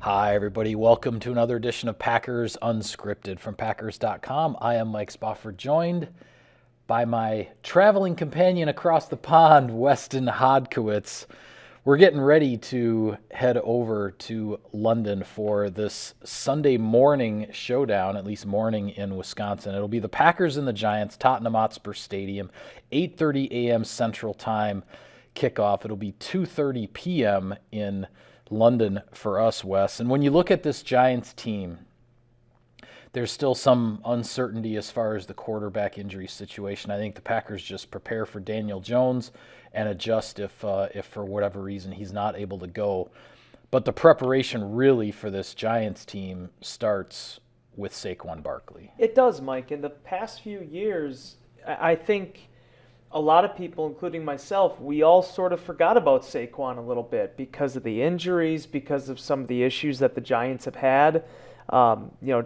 Hi, everybody. Welcome to another edition of Packers Unscripted from Packers.com. I am Mike Spofford, joined by my traveling companion across the pond, Weston Hodkowitz. We're getting ready to head over to London for this Sunday morning showdown, at least morning in Wisconsin. It'll be the Packers and the Giants, Tottenham Hotspur Stadium, 8:30 a.m. Central Time kickoff. It'll be 2:30 p.m. in London for us, Wes. And when you look at this Giants team, there's still some uncertainty as far as the quarterback injury situation. I think the Packers just prepare for Daniel Jones and adjust if for whatever reason he's not able to go. But the preparation really for this Giants team starts with Saquon Barkley. It does, Mike. In the past few years, I think a lot of people, including myself, we all sort of forgot about Saquon a little bit because of the injuries, because of some of the issues that the Giants have had.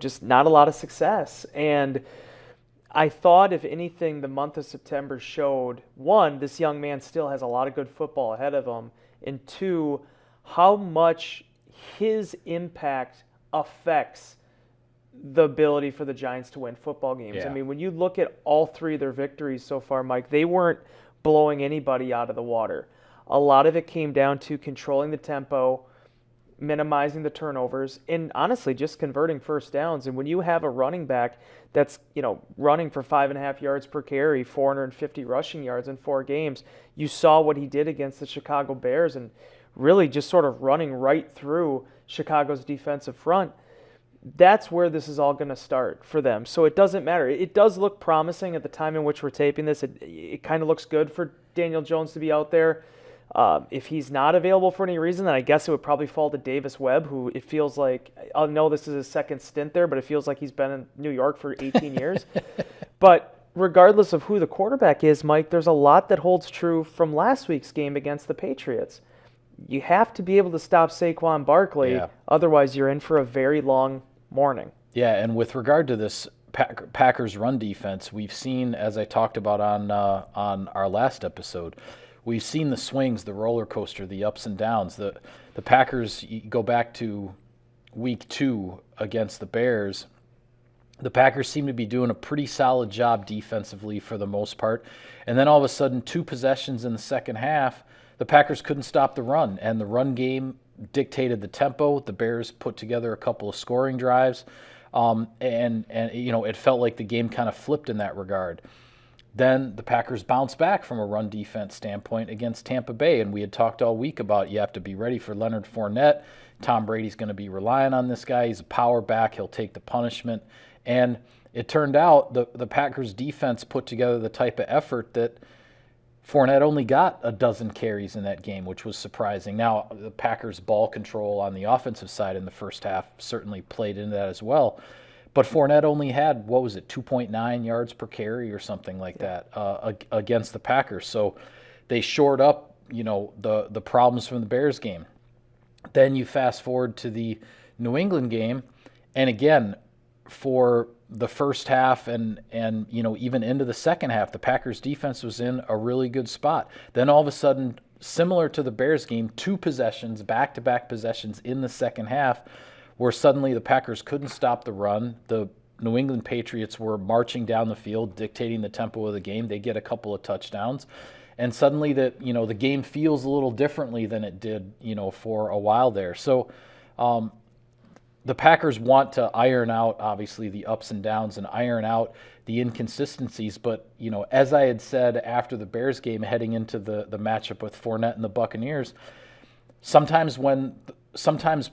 Just not a lot of success. And I thought, if anything, the month of September showed, one, this young man still has a lot of good football ahead of him, and two, how much his impact affects the ability for the Giants to win football games. Yeah. I mean, when you look at all three of their victories so far, Mike, they weren't blowing anybody out of the water. A lot of it came down to controlling the tempo, minimizing the turnovers, and honestly just converting first downs. And when you have a running back that's, running for 5.5 yards per carry, 450 rushing yards in 4 games, you saw what he did against the Chicago Bears and really just sort of running right through Chicago's defensive front. That's where this is all going to start for them. So it doesn't matter. It does look promising at the time in which we're taping this. It kind of looks good for Daniel Jones to be out there. If he's not available for any reason, then I guess it would probably fall to Davis Webb, who it feels like, I know this is his second stint there, but it feels like he's been in New York for 18 years. But regardless of who the quarterback is, Mike, there's a lot that holds true from last week's game against the Patriots. You have to be able to stop Saquon Barkley, Otherwise you're in for a very long morning. Yeah, and with regard to this Packers run defense, we've seen, as I talked about on our last episode, we've seen the swings, the roller coaster, the ups and downs. The Packers, you go back to week 2 against the Bears, the Packers seem to be doing a pretty solid job defensively for the most part. And then all of a sudden, 2 possessions in the second half, the Packers couldn't stop the run, and the run game dictated the tempo. The Bears put together a couple of scoring drives, and it felt like the game kind of flipped in that regard. Then the Packers bounced back from a run defense standpoint against Tampa Bay, and we had talked all week about you have to be ready for Leonard Fournette. Tom Brady's going to be relying on this guy. He's a power back. He'll take the punishment. And it turned out the Packers defense put together the type of effort that Fournette only got a dozen carries in that game, which was surprising. Now, the Packers' ball control on the offensive side in the first half certainly played into that as well. But Fournette only had, 2.9 yards per carry or something like that against the Packers. So they shored up, the problems from the Bears game. Then you fast forward to the New England game, and again, for the first half and even into the second half, the Packers defense was in a really good spot. Then all of a sudden, similar to the Bears game, 2 possessions, back-to-back possessions in the second half, where suddenly the Packers couldn't stop the run. The New England Patriots were marching down the field, dictating the tempo of the game. They get a couple of touchdowns, and suddenly the game feels a little differently than it did for a while there. So the Packers want to iron out, obviously, the ups and downs and iron out the inconsistencies. But, as I had said after the Bears game heading into the matchup with Fournette and the Buccaneers, sometimes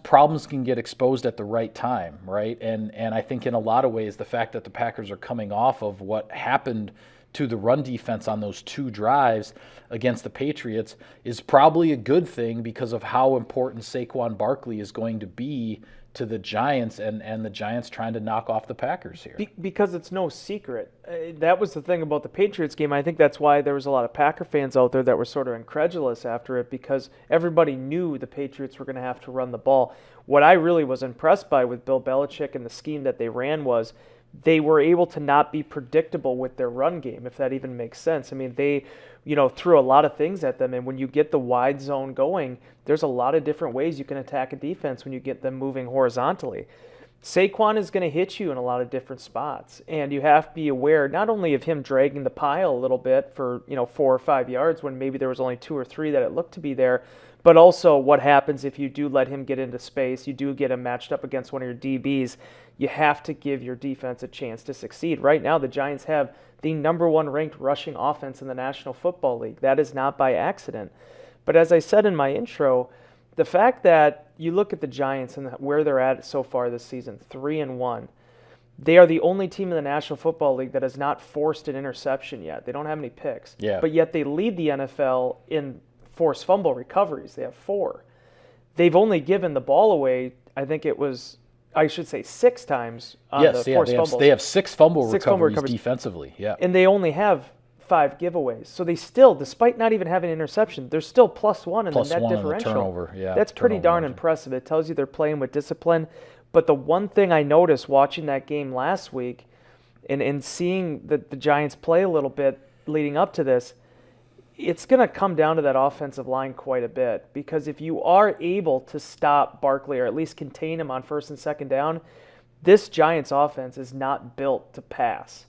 problems can get exposed at the right time, right? And I think in a lot of ways, the fact that the Packers are coming off of what happened to the run defense on those 2 drives against the Patriots is probably a good thing because of how important Saquon Barkley is going to be to the Giants and the Giants trying to knock off the Packers here. Because it's no secret. That was the thing about the Patriots game. I think that's why there was a lot of Packer fans out there that were sort of incredulous after it, because everybody knew the Patriots were going to have to run the ball. What I really was impressed by with Bill Belichick and the scheme that they ran was they were able to not be predictable with their run game, if that even makes sense. I mean, they, threw a lot of things at them, and when you get the wide zone going, there's a lot of different ways you can attack a defense when you get them moving horizontally. Saquon is going to hit you in a lot of different spots, and you have to be aware not only of him dragging the pile a little bit for 4 or 5 yards when maybe there was only 2 or 3 that it looked to be there, but also what happens if you do let him get into space, you do get him matched up against one of your DBs. You have to give your defense a chance to succeed. Right now, the Giants have the number 1 ranked rushing offense in the National Football League. That is not by accident. But as I said in my intro, the fact that you look at the Giants and where they're at so far this season, 3-1, they are the only team in the National Football League that has not forced an interception yet. They don't have any picks. Yeah. But yet they lead the NFL in forced fumble recoveries. They have 4. They've only given the ball away, I think it was, I should say, 6 times on the forced fumbles. They have 6 fumble recoveries defensively. Yeah. And they only have 5 giveaways. So they still, despite not even having an interception, they're still +1 in the net differential. Turnover, yeah. That's pretty darn impressive. It tells you they're playing with discipline. But the one thing I noticed watching that game last week and seeing the Giants play a little bit leading up to this, it's going to come down to that offensive line quite a bit, because if you are able to stop Barkley or at least contain him on 1st and 2nd down, this Giants offense is not built to pass.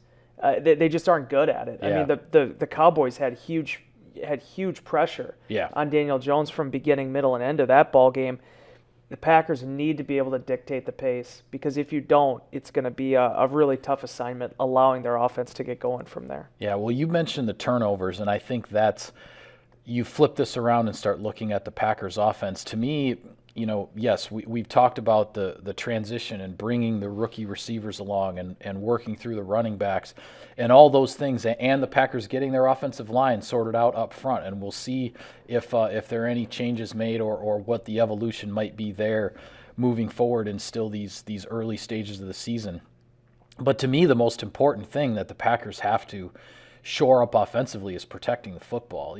They just aren't good at it. Yeah. I mean, the Cowboys had huge pressure on Daniel Jones from beginning, middle, and end of that ball game. The Packers need to be able to dictate the pace, because if you don't, it's going to be a really tough assignment allowing their offense to get going from there. Yeah, well, you mentioned the turnovers, and I think you flip this around and start looking at the Packers offense. To me, yes, we've talked about the transition and bringing the rookie receivers along and working through the running backs and all those things, and the Packers getting their offensive line sorted out up front. And we'll see if there are any changes made or what the evolution might be there moving forward in still these early stages of the season. But to me, the most important thing that the Packers have to shore up offensively is protecting the football.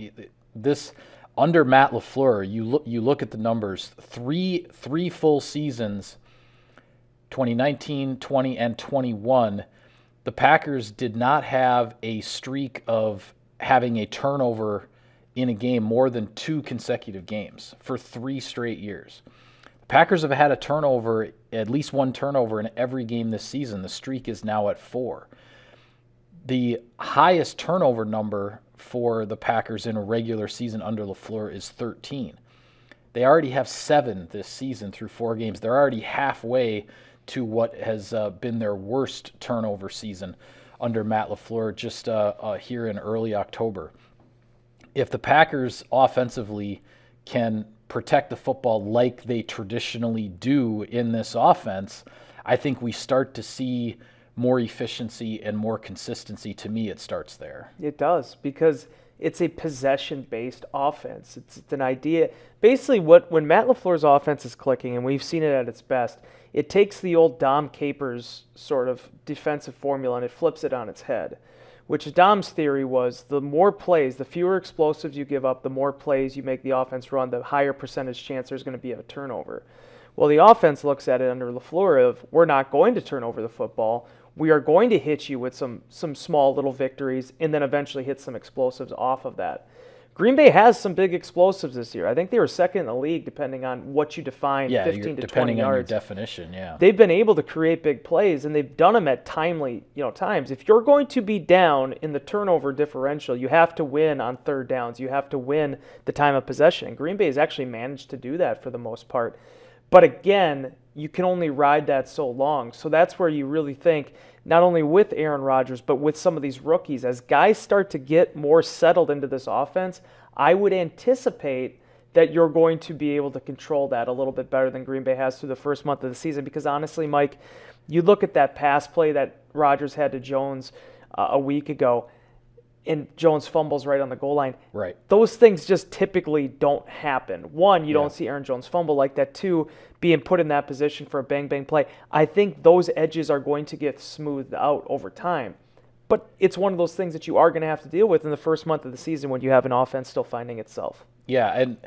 This under Matt LaFleur, you look at the numbers, three full seasons, 2019, 20, and 21, the Packers did not have a streak of having a turnover in a game more than 2 consecutive games for 3 straight years. The Packers have had a turnover, at least 1 turnover in every game this season. The streak is now at 4. The highest turnover number for the Packers in a regular season under LaFleur is 13. They already have 7 this season through 4 games. They're already halfway to what has been their worst turnover season under Matt LaFleur just here in early October. If the Packers offensively can protect the football like they traditionally do in this offense, I think we start to see more efficiency and more consistency. To me, it starts there. It does, because it's a possession-based offense. It's an idea. Basically, when Matt LaFleur's offense is clicking, and we've seen it at its best, it takes the old Dom Capers sort of defensive formula and it flips it on its head, which Dom's theory was the more plays, the fewer explosives you give up, the more plays you make the offense run, the higher percentage chance there's going to be of a turnover. Well, the offense looks at it under LaFleur of, we're not going to turn over the football. We are going to hit you with some small little victories and then eventually hit some explosives off of that. Green Bay has some big explosives this year. I think they were 2nd in the league depending on what you define, 15 to 20 yards. Depending on your definition, yeah. They've been able to create big plays, and they've done them at timely times. If you're going to be down in the turnover differential, you have to win on 3rd downs. You have to win the time of possession. And Green Bay has actually managed to do that for the most part. But again, you can only ride that so long. So that's where you really think, not only with Aaron Rodgers, but with some of these rookies, as guys start to get more settled into this offense, I would anticipate that you're going to be able to control that a little bit better than Green Bay has through the first month of the season. Because honestly, Mike, you look at that pass play that Rodgers had to Jones a week ago, and Jones fumbles right on the goal line. Right. Those things just typically don't happen. 1, you don't see Aaron Jones fumble like that. 2, being put in that position for a bang-bang play. I think those edges are going to get smoothed out over time. But it's one of those things that you are going to have to deal with in the first month of the season when you have an offense still finding itself. Yeah, and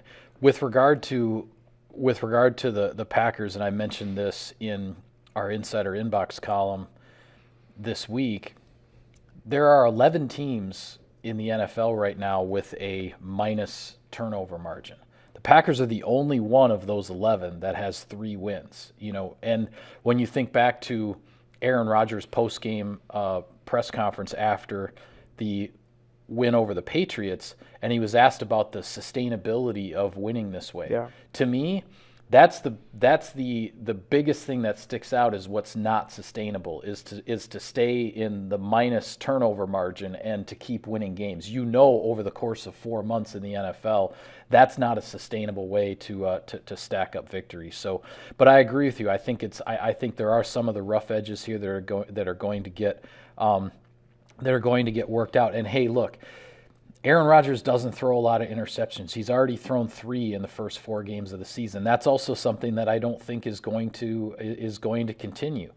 with regard to the Packers, and I mentioned this in our Insider Inbox column, this week, there are 11 teams in the NFL right now with a minus turnover margin. The Packers are the only one of those 11 that has 3 wins. And when you think back to Aaron Rodgers' post-game press conference after the win over the Patriots, and he was asked about the sustainability of winning this way. Yeah. To me, that's the biggest thing that sticks out is what's not sustainable is to stay in the minus turnover margin and to keep winning games. Over the course of 4 months in the NFL, that's not a sustainable way to stack up victories. So, but I agree with you. I think there are some of the rough edges here that are going to get worked out. And hey, look, Aaron Rodgers doesn't throw a lot of interceptions. He's already thrown 3 in the first 4 games of the season. That's also something that I don't think is going to continue,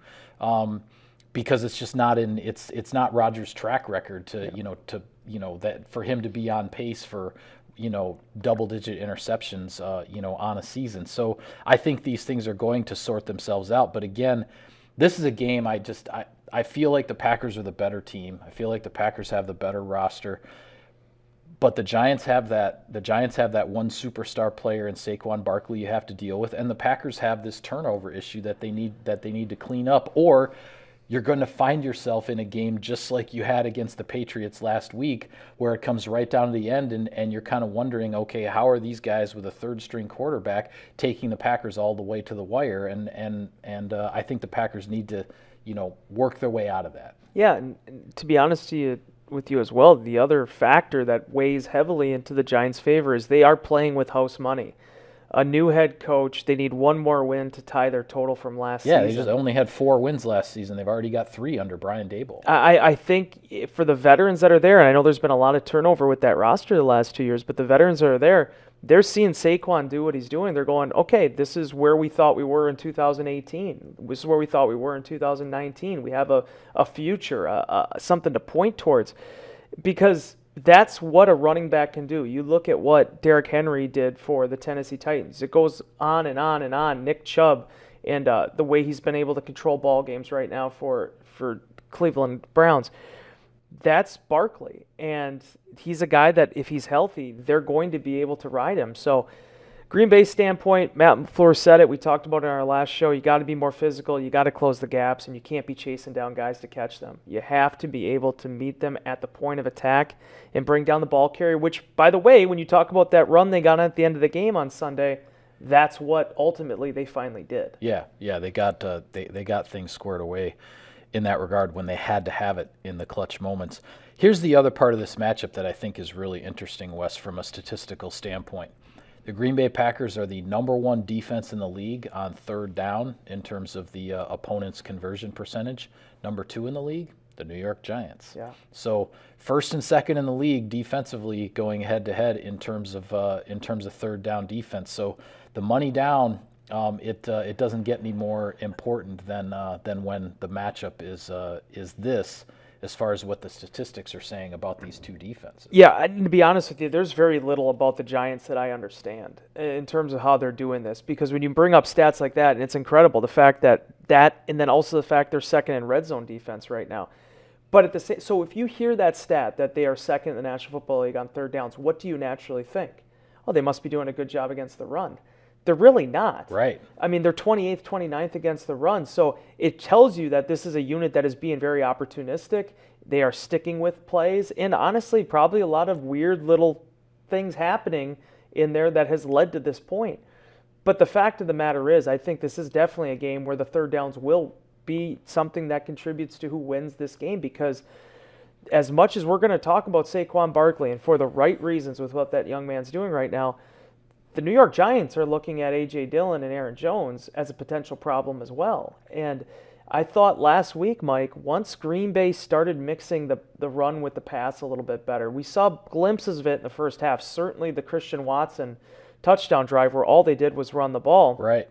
because it's just not it's not Rodgers' track record that for him to be on pace for double-digit interceptions on a season. So I think these things are going to sort themselves out. But again, this is a game I feel like the Packers are the better team. I feel like the Packers have the better roster. But the Giants have that one superstar player in Saquon Barkley you have to deal with, and the Packers have this turnover issue that they need to clean up, or you're going to find yourself in a game just like you had against the Patriots last week, where it comes right down to the end, and you're kind of wondering, okay, how are these guys with a third-string quarterback taking the Packers all the way to the wire? And I think the Packers need to work their way out of that. Yeah, and to be honest with you as well, the other factor that weighs heavily into the Giants' favor is they are playing with house money. A new head coach, they need one more win to tie their total from last season. Yeah, they just only had 4 wins last season. They've already got 3 under Brian Daboll. I think for the veterans that are there, and I know there's been a lot of turnover with that roster the last 2 years, but the veterans that are there, they're seeing Saquon do what he's doing. They're going, okay, this is where we thought we were in 2018. This is where we thought we were in 2019. We have a future, something to point towards, because that's what a running back can do. You look at what Derrick Henry did for the Tennessee Titans. It goes on and on and on. Nick Chubb and the way he's been able to control ball games right now for Cleveland Browns. That's Barkley, and he's a guy that if he's healthy, they're going to be able to ride him. So Green Bay's standpoint, Matt LaFleur said it. We talked about it in our last show. You got to be more physical. You got to close the gaps, and you can't be chasing down guys to catch them. You have to be able to meet them at the point of attack and bring down the ball carrier, which, by the way, when you talk about that run they got at the end of the game on Sunday, that's what ultimately they finally did. Yeah, they got they got things squared away in that regard when they had to have it in the clutch moments. Here's the other part of this matchup that I think is really interesting, Wes, from a statistical standpoint. The Green Bay Packers are the number 1 defense in the league on third down in terms of the opponent's conversion percentage. Number 2 in the league, the New York Giants. Yeah. So first and second in the league defensively, going head to head in terms of third down defense. So the money down, it doesn't get any more important than when the matchup is this, as far as what the statistics are saying about these two defenses. Yeah, and to be honest with you, there's very little about the Giants that I understand in terms of how they're doing this, because when you bring up stats like that, and it's incredible, the fact that and then also the fact they're second in red zone defense right now. But at the same, so if you hear that stat that they are second in the National Football League on third downs, what do you naturally think? Oh, they must be doing a good job against the run. They're really not. Right. I mean, they're 28th, 29th against the run. So it tells you that this is a unit that is being very opportunistic. They are sticking with plays. And honestly, probably a lot of weird little things happening in there that has led to this point. But the fact of the matter is, I think this is definitely a game where the third downs will be something that contributes to who wins this game, because as much as we're going to talk about Saquon Barkley, and for the right reasons with what that young man's doing right now, the New York Giants are looking at A.J. Dillon and Aaron Jones as a potential problem as well. And I thought last week, Mike, once Green Bay started mixing the run with the pass a little bit better, we saw glimpses of it in the first half. Certainly the Christian Watson touchdown drive where all they did was run the ball. Right.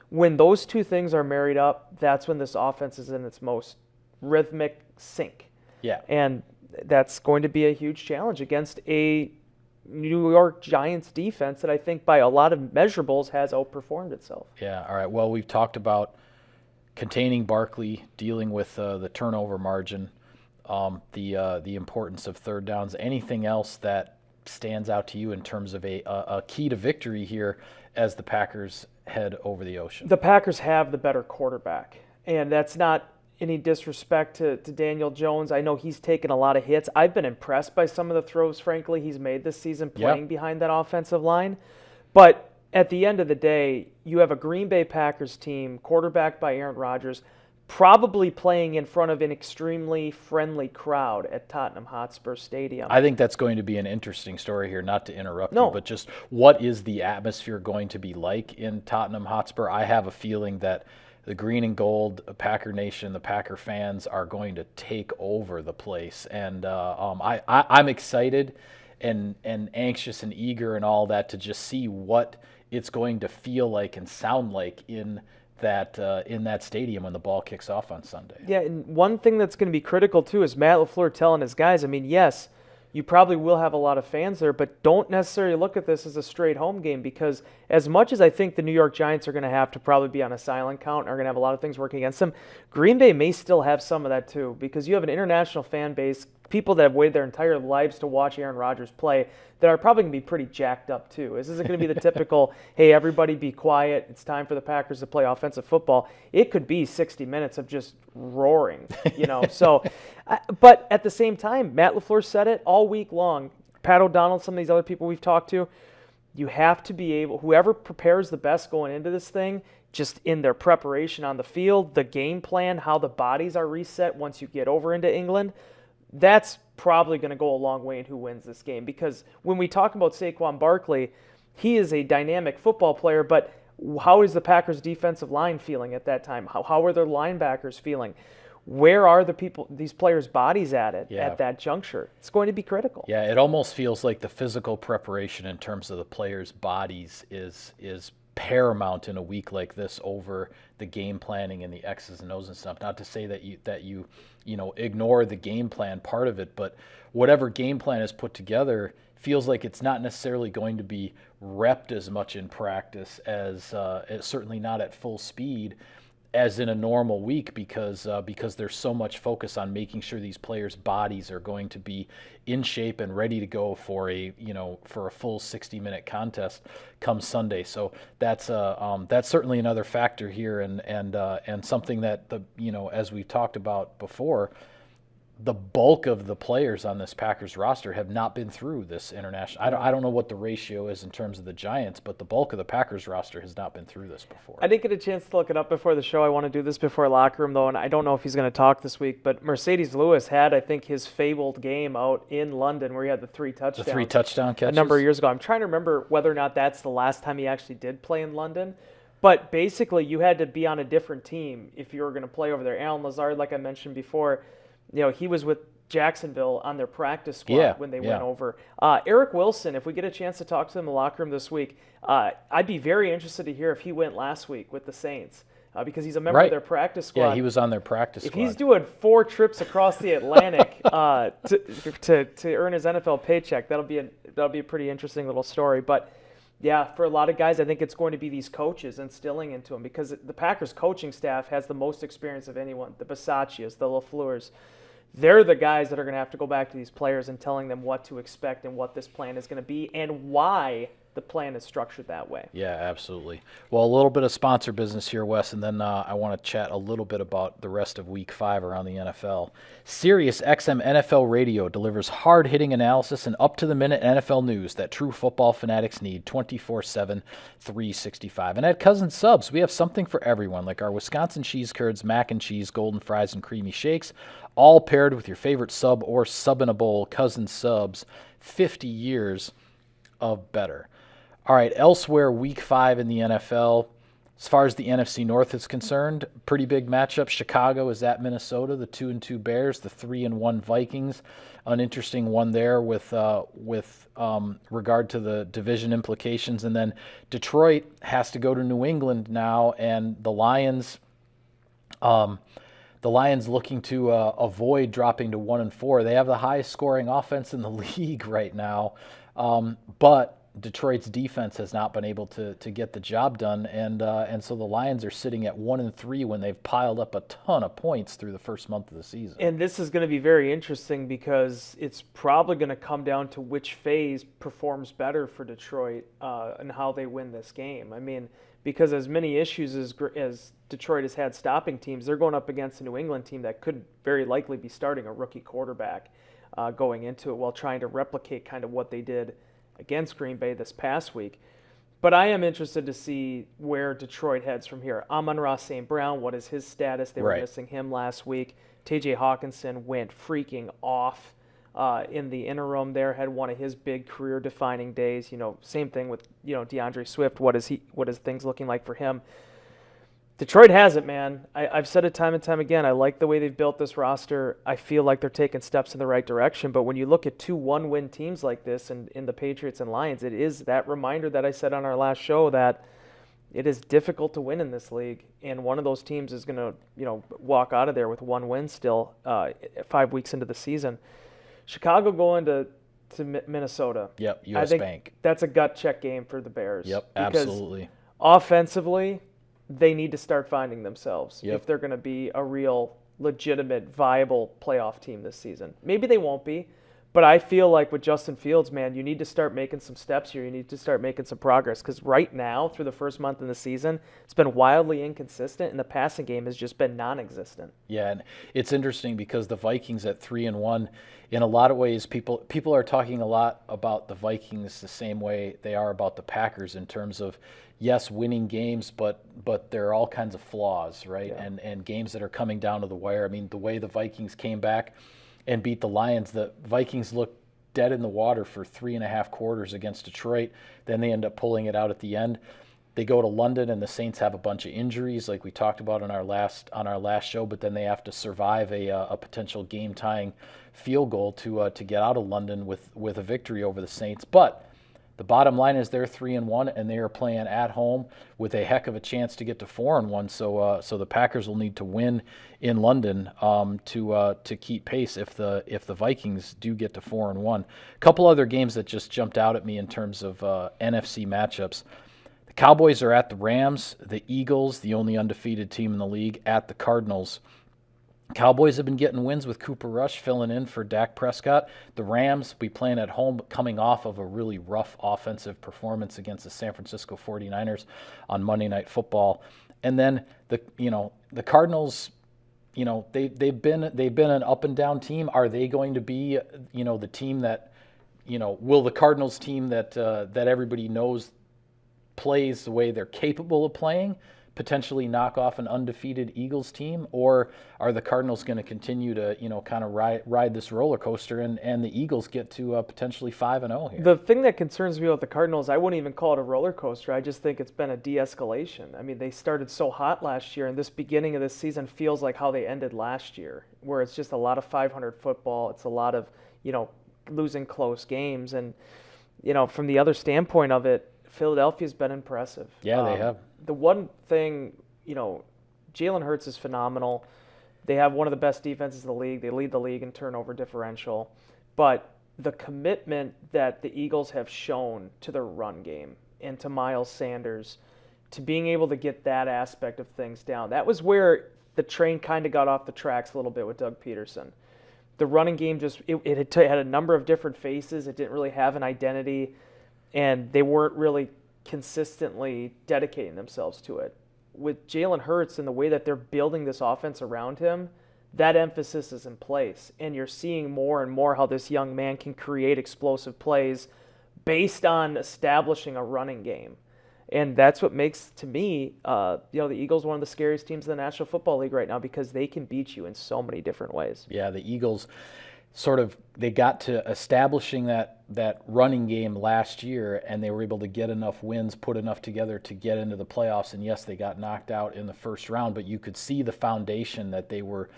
When those two things are married up, that's when this offense is in its most rhythmic sync. Yeah. And that's going to be a huge challenge against a New York Giants defense that I think by a lot of measurables has outperformed itself. Yeah, all right. Well, we've talked about containing Barkley, dealing with the turnover margin, the importance of third downs. Anything else that stands out to you in terms of a key to victory here as the Packers head over the ocean? The Packers have the better quarterback, and that's not any disrespect to Daniel Jones. I know he's taken a lot of hits. I've been impressed by some of the throws, frankly, he's made this season playing behind that offensive line. But at the end of the day, you have a Green Bay Packers team, quarterbacked by Aaron Rodgers, probably playing in front of an extremely friendly crowd at Tottenham Hotspur Stadium. I think that's going to be an interesting story here, not to interrupt you, but just what is the atmosphere going to be like in Tottenham Hotspur? I have a feeling that the green and gold, Packer Nation, the Packer fans are going to take over the place. And I'm excited and anxious and eager and all that to just see what it's going to feel like and sound like in that stadium when the ball kicks off on Sunday. Yeah, and one thing that's going to be critical too is Matt LaFleur telling his guys, I mean, yes, you probably will have a lot of fans there, but don't necessarily look at this as a straight home game, because as much as I think the New York Giants are going to have to probably be on a silent count, are going to have a lot of things working against them, Green Bay may still have some of that too, because you have an international fan base, people that have waited their entire lives to watch Aaron Rodgers play, that are probably going to be pretty jacked up too. This isn't going to be the typical, hey, everybody be quiet, it's time for the Packers to play offensive football. It could be 60 minutes of just roaring, So, but at the same time, Matt LaFleur said it all week long. Pat O'Donnell, some of these other people we've talked to, you have to be able, whoever prepares the best going into this thing, just in their preparation on the field, the game plan, how the bodies are reset once you get over into England, that's probably going to go a long way in who wins this game. Because when we talk about Saquon Barkley, he is a dynamic football player, but how is the Packers' defensive line feeling at that time? How are their linebackers feeling? Where are these players' bodies at that juncture? It's going to be critical. Yeah, it almost feels like the physical preparation in terms of the players' bodies is paramount in a week like this over the game planning and the X's and O's and stuff. Not to say that you ignore the game plan part of it, but whatever game plan is put together feels like it's not necessarily going to be repped as much in practice as certainly not at full speed as in a normal week, because there's so much focus on making sure these players' bodies are going to be in shape and ready to go for a full 60-minute contest come Sunday. So that's certainly another factor here, and something that as we talked about before, the bulk of the players on this Packers roster have not been through this international. I don't know what the ratio is in terms of the Giants, but the bulk of the Packers roster has not been through this before. I didn't get a chance to look it up before the show. I want to do this before locker room, though, and I don't know if he's going to talk this week, but Mercedes Lewis had, I think, his fabled game out in London where he had the 3 touchdowns. The 3 touchdown catches? A number of years ago. I'm trying to remember whether or not that's the last time he actually did play in London. But basically, you had to be on a different team if you were going to play over there. Alan Lazard, like I mentioned before, he was with Jacksonville on their practice squad when they went over. Eric Wilson, if we get a chance to talk to him in the locker room this week, I'd be very interested to hear if he went last week with the Saints, because he's a member of their practice squad. Yeah, he was on their practice squad. If he's doing 4 trips across the Atlantic to earn his NFL paycheck, that'll be a pretty interesting little story. But yeah, for a lot of guys, I think it's going to be these coaches instilling into them, because the Packers coaching staff has the most experience of anyone. The Bisaccias, the LaFleurs. They're the guys that are going to have to go back to these players and telling them what to expect and what this plan is going to be and why the plan is structured that way. Yeah, absolutely. Well, a little bit of sponsor business here, Wes, and then I want to chat a little bit about the rest of Week 5 around the NFL. SiriusXM NFL Radio delivers hard-hitting analysis and up-to-the-minute NFL news that true football fanatics need 24/7, 365. And at Cousins Subs, we have something for everyone, like our Wisconsin cheese curds, mac and cheese, golden fries, and creamy shakes, all paired with your favorite sub or sub-in-a-bowl. Cousins Subs, 50 years of better. All right, elsewhere, Week 5 in the NFL. As far as the NFC North is concerned, pretty big matchup. Chicago is at Minnesota, the 2-2 Bears, the 3-1 Vikings. An interesting one there with regard to the division implications. And then Detroit has to go to New England now, and the Lions looking to avoid dropping to 1-4. They have the highest scoring offense in the league right now, but Detroit's defense has not been able to get the job done, and so the Lions are sitting at 1-3 when they've piled up a ton of points through the first month of the season. And this is going to be very interesting because it's probably going to come down to which phase performs better for Detroit and how they win this game. I mean, because as many issues as Detroit has had stopping teams, they're going up against a New England team that could very likely be starting a rookie quarterback going into it while trying to replicate kind of what they did against Green Bay this past week. But I am interested to see where Detroit heads from here. Amon-Ra St. Brown, what is his status? They were missing him last week. TJ Hawkinson went freaking off in the interim there, had one of his big career-defining days. Same thing with, DeAndre Swift. What is things looking like for him? Detroit has it, man. I've said it time and time again. I like the way they've built this roster. I feel like they're taking steps in the right direction. But when you look at 2 one-win teams like this in the Patriots and Lions, it is that reminder that I said on our last show that it is difficult to win in this league. And one of those teams is going to, walk out of there with 1 win still 5 weeks into the season. Chicago going to Minnesota. Yep, U.S. I think Bank. that's a gut check game for the Bears. Yep, absolutely. Offensively, they need to start finding themselves Yep. if they're going to be a real, legitimate, viable playoff team this season. Maybe they won't be, but I feel like with Justin Fields, man, you need to start making some steps here. You need to start making some progress because right now, through the first month of the season, it's been wildly inconsistent, and the passing game has just been non-existent. Yeah, and it's interesting because the Vikings at 3-1, in a lot of ways, people are talking a lot about the Vikings the same way they are about the Packers in terms of, yes, winning games, but there are all kinds of flaws, right? Yeah. And games that are coming down to the wire. I mean, the way the Vikings came back and beat the Lions, the Vikings looked dead in the water for 3.5 quarters against Detroit. Then they end up pulling it out at the end. They go to London, and the Saints have a bunch of injuries, like we talked about on our last show. But then they have to survive a potential game-tying field goal to get out of London with a victory over the Saints. But the bottom line is they're 3-1, and they are playing at home with a heck of a chance to get to 4-1. So the Packers will need to win in London to keep pace if the Vikings do get to 4-1. A couple other games that just jumped out at me in terms of NFC matchups. The Cowboys are at the Rams. The Eagles, the only undefeated team in the league, at the Cardinals. Cowboys have been getting wins with Cooper Rush filling in for Dak Prescott. The Rams be playing at home, coming off of a really rough offensive performance against the San Francisco 49ers on Monday Night Football. And then the Cardinals, they've been an up and down team. Are they going to be the team that will the Cardinals team that everybody knows plays the way they're capable of playing potentially knock off an undefeated Eagles team, or are the Cardinals going to continue to kind of ride this roller coaster and the Eagles get to potentially 5-0 here? The thing that concerns me about the Cardinals, I wouldn't even call it a roller coaster. I just think it's been a de-escalation. I mean, they started so hot last year, and this beginning of this season feels like how they ended last year, where it's just a lot of 500 football. It's a lot of losing close games, and from the other standpoint of it, Philadelphia's been impressive. Yeah, they have. The one thing, Jalen Hurts is phenomenal. They have one of the best defenses in the league. They lead the league in turnover differential. But the commitment that the Eagles have shown to their run game and to Miles Sanders, to being able to get that aspect of things down, that was where the train kind of got off the tracks a little bit with Doug Peterson. The running game it had a number of different faces. It didn't really have an identity, and they weren't really consistently dedicating themselves to it. With Jalen Hurts and the way that they're building this offense around him, that emphasis is in place. And you're seeing more and more how this young man can create explosive plays based on establishing a running game. And that's what makes, to me, the Eagles one of the scariest teams in the National Football League right now, because they can beat you in so many different ways. Yeah, the Eagles they got to establishing that running game last year, and they were able to get enough wins, put enough together to get into the playoffs. And yes, they got knocked out in the first round, but you could see the foundation that they were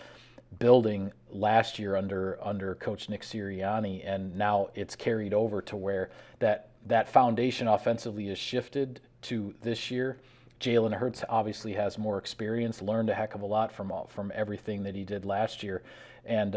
building last year under Coach Nick Sirianni, and now it's carried over to where that foundation offensively is shifted to this year. Jalen Hurts obviously has more experience, learned a heck of a lot from everything that he did last year, and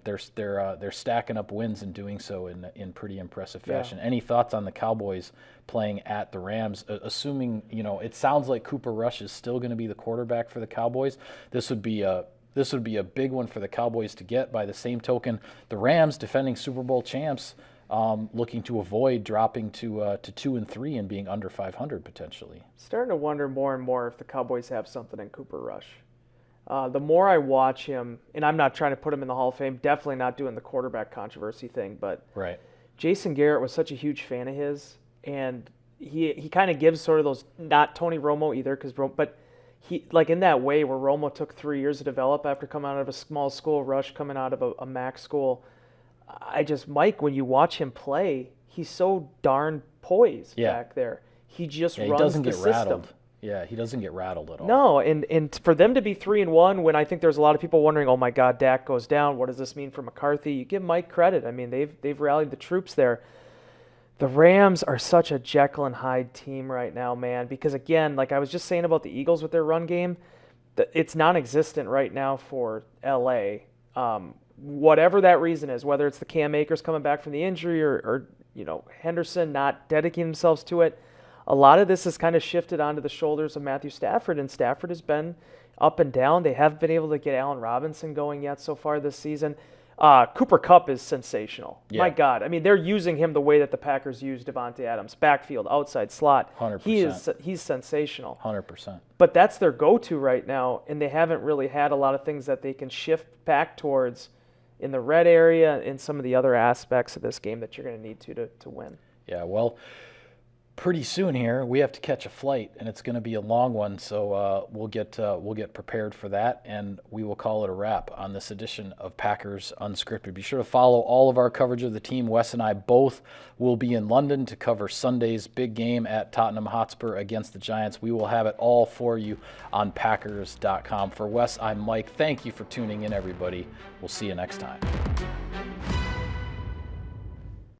they're stacking up wins and doing so in pretty impressive fashion. Yeah. Any thoughts on the Cowboys playing at the Rams? Assuming it sounds like Cooper Rush is still going to be the quarterback for the Cowboys. This would be a big one for the Cowboys to get. By the same token, the Rams, defending Super Bowl champs, looking to avoid dropping to 2-3 and being under 500 potentially. Starting to wonder more and more if the Cowboys have something in Cooper Rush. The more I watch him, and I'm not trying to put him in the Hall of Fame, definitely not doing the quarterback controversy thing, but right. Jason Garrett was such a huge fan of his, and he kind of gives sort of those, not Tony Romo either, but he, like in that way where Romo took 3 years to develop after coming out of a small school, Rush coming out of a MAC school. Mike, when you watch him play, he's so darn poised back there. He just runs he doesn't the get system. rattled. Yeah, he doesn't get rattled at all. No, and for them to be 3-1, when I think there's a lot of people wondering, oh my God, Dak goes down. What does this mean for McCarthy? You give Mike credit. I mean, they've rallied the troops there. The Rams are such a Jekyll and Hyde team right now, man. Because again, like I was just saying about the Eagles with their run game, it's non-existent right now for LA. Whatever that reason is, whether it's the Cam Akers coming back from the injury or Henderson not dedicating themselves to it. A lot of this has kind of shifted onto the shoulders of Matthew Stafford, and Stafford has been up and down. They haven't been able to get Allen Robinson going yet so far this season. Cooper Kupp is sensational. Yeah. My God. I mean, they're using him the way that the Packers used Devontae Adams. Backfield, outside slot. 100%. He's sensational. 100%. But that's their go-to right now, and they haven't really had a lot of things that they can shift back towards in the red area and some of the other aspects of this game that you're going to need to win. Yeah, well, pretty soon here we have to catch a flight, and it's going to be a long one, so we'll get prepared for that, and we will call it a wrap on this edition of Packers Unscripted. Be sure to follow all of our coverage of the team. Wes and I both will be in London to cover Sunday's big game at Tottenham Hotspur against the Giants. We will have it all for you on Packers.com. For Wes, I'm Mike. Thank you for tuning in, everybody. We'll see you next time.